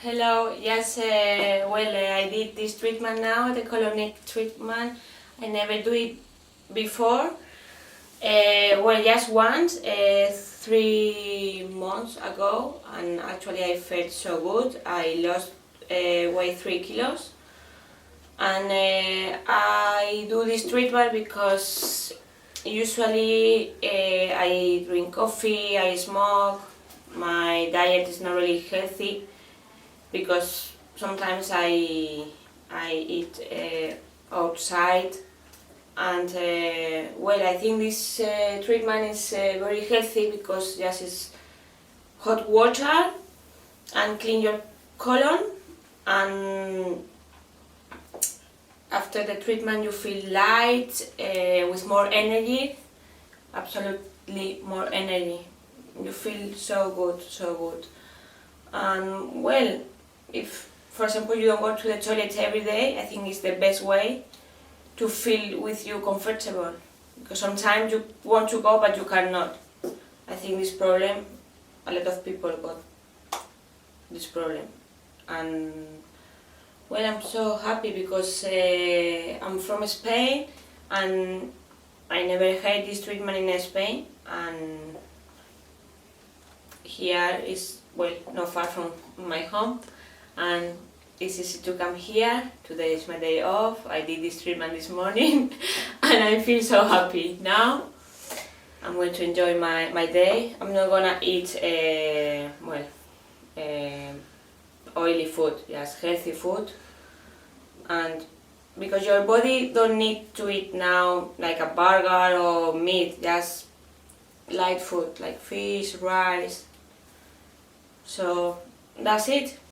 Hello, yes, I did this treatment now, the colonic treatment. I never do it before. Just once, 3 months ago, and actually I felt so good. I lost weight 3 kilos, and I do this treatment because usually I drink coffee, I smoke, my diet is not really healthy because sometimes I eat outside, and I think this treatment is very healthy because just it's hot water and clean your colon, and after the treatment you feel light, with more energy, absolutely more energy. You feel so good, so good. And if for example you don't go to the toilet every day, I think it's the best way to feel with you comfortable, because sometimes you want to go but you cannot. I think this problem, a lot of people got this problem, and I'm so happy because I'm from Spain and I never had this treatment in Spain, and here is not far from my home, and it's easy to come here. Today is my day off. I did this treatment this morning and I feel so happy. Now I'm going to enjoy my day. I'm not gonna eat oily food, just healthy food, and because your body don't need to eat now like a burger or meat, just light food like fish, rice. So that's it.